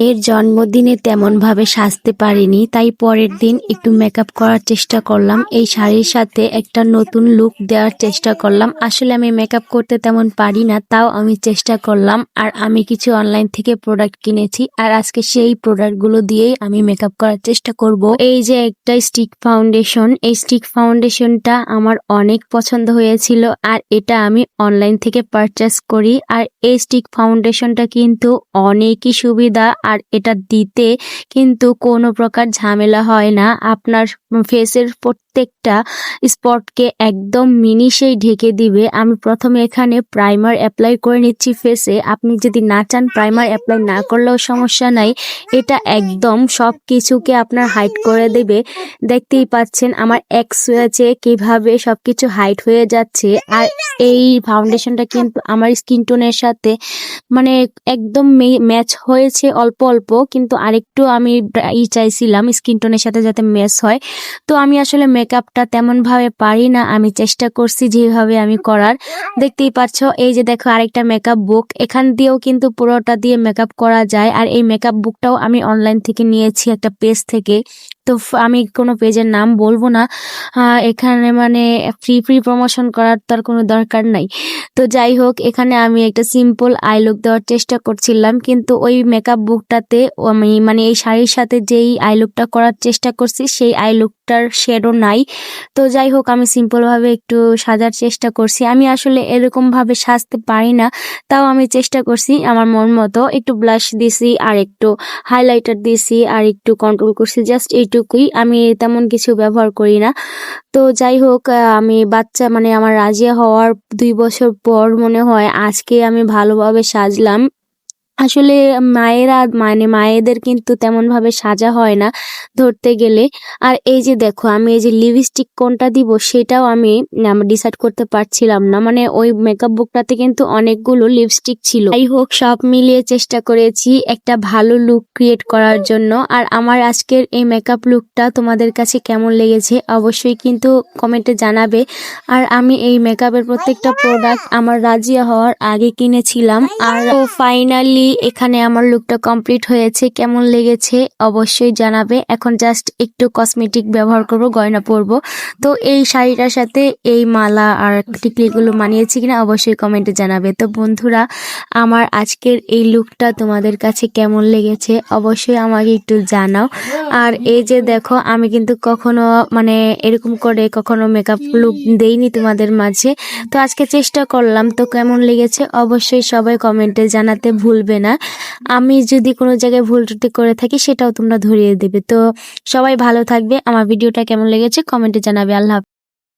এর জন্মদিনে তেমন ভাবে সাজতে পারিনি, তাই পরের দিন একটু মেকআপ করার চেষ্টা করলাম। এই শাড়ির সাথে একটা নতুন লুক দেওয়ার চেষ্টা করলাম। আসলে আমি মেকআপ করতে তেমন পারি না, তাও আমি চেষ্টা করলাম। আর আমি কিছু অনলাইন থেকে প্রোডাক্ট কিনেছি, আর আজকে সেই প্রোডাক্টগুলো দিয়েই আমি মেকআপ করার চেষ্টা করব। এই যে একটা স্টিক ফাউন্ডেশন, এই স্টিক ফাউন্ডেশনটা আমার অনেক পছন্দ হয়েছিল, আর এটা আমি অনলাইন থেকে পারচেস করি। আর এই স্টিক ফাউন্ডেশনটা কিন্তু অনেকই সুবিধা, আর এটা দিতে কিন্তু কোনো প্রকার ঝামেলা হয় না। আপনার ফেসের প্রত্যেকটা স্পটকে একদম মিনিশেই ঢেকে দিবে। আমি প্রথমে এখানে প্রাইমার অ্যাপ্লাই করে নিচ্ছি ফেসে। আপনি যদি না চান প্রাইমার অ্যাপ্লাই না করলেও সমস্যা নাই, এটা একদম সব কিছুকে আপনার হাইড করে দেবে। দেখতেই পাচ্ছেন আমার এক সুয়াচে কিভাবে সবকিছু হাইড হয়ে যাচ্ছে। আর এই ফাউন্ডেশনটা কিন্তু আমার স্কিন টোনের সাথে মানে একদম ম্যাচ হয়েছে অল্প অল্প, কিন্তু আরেকটু আমি চাইছিলাম স্কিন টোনের সাথে যাতে ম্যাচ হয়। তো আমি আসলে মেকআপটা তেমন ভাবে পারি না, আমি চেষ্টা করছি যেভাবে আমি করার। দেখতেই পাচ্ছ, এই যে দেখো আরেকটা মেকআপ বুক, এখান দিয়েও কিন্তু পুরোটা দিয়ে মেকআপ করা যায়। আর এই মেকআপ বুকটাও আমি অনলাইন থেকে নিয়েছি একটা পেজ থেকে। তো আমি কোনো পেজের নাম বলবো না, এখানে মানে ফ্রি প্রমোশন করার তার কোনো দরকার নাই। তো যাই হোক, এখানে আমি একটা সিম্পল আই লুক দেওয়ার চেষ্টা করছিলাম, কিন্তু ওই মেকআপ বুকটাতে আমি মানে এই শাড়ির সাথে যেই আই লুকটা করার চেষ্টা করছি সেই আই লুকটার শেডও নাই। তো যাই হোক, আমি সিম্পলভাবে একটু সাজার চেষ্টা করছি। আমি আসলে এরকমভাবে সাজতে পারি না, তাও আমি চেষ্টা করছি আমার মন মতো। একটু ব্লাশ দিছি, আর একটু হাইলাইটার দিছি, আর একটু কন্ট্রোল করছি, জাস্ট এইটুকুই। আমি তেমন কিছু ব্যবহার করি না। তো যাই হোক, আমি বাচ্চা মানে আমার রাজিয়া হওয়ার 2 বছর পর মনে হয় আজকে আমি ভালোভাবে সাজলাম। আসলে মায়েরা মানে মায়েদের কিন্তু তেমন ভাবে সাজা হয় না ধরতে গেলে। আর এই যে দেখো, আমি এই যে লিপস্টিক কোনটা দিব সেটাও আমি ডিসাইড করতে পারছিলাম না। মানে ওই মেকআপ বুকটাতে কিন্তু অনেকগুলো লিপস্টিক ছিল। যাই হোক, সব মিলিয়ে চেষ্টা করেছি একটা ভালো লুক ক্রিয়েট করার জন্য। আর আমার আজকের এই মেকআপ লুকটা তোমাদের কাছে কেমন লেগেছে অবশ্যই কিন্তু কমেন্টে জানাবে। আর আমি এই মেকআপের প্রত্যেকটা প্রোডাক্ট আমার রাজিয়া হওয়ার আগে কিনেছিলাম। আর ফাইনালি এখানে আমার লুকটা কমপ্লিট হয়েছে। কেমন লেগেছে অবশ্যই জানাবে। এখন জাস্ট একটু কসমেটিক ব্যবহার করব, গয়না পরবো। তো এই শাড়িটার সাথে এই মালা আর টিকলিগুলো মানিয়েছে কিনা অবশ্যই কমেন্টে জানাবে। তো বন্ধুরা, আমার আজকের এই লুকটা তোমাদের কাছে কেমন লেগেছে অবশ্যই আমাকে একটু জানাও। আর এই যে দেখো, আমি কিন্তু কখনো মানে এরকম করে কখনো মেকআপ লুক দেইনি তোমাদের মাঝে। তো আজকে চেষ্টা করলাম, তো কেমন লেগেছে অবশ্যই সবাই কমেন্টে জানাতে ভুলবে না। আমি যদি কোনো জায়গায় ভুল ত্রুটি করে থাকি সেটাও তোমরা ধরিয়ে দেবে। তো সবাই ভালো থাকবে। আমার ভিডিওটা কেমন লেগেছে কমেন্টে জানাবে। আল্লাহ হাফেজ।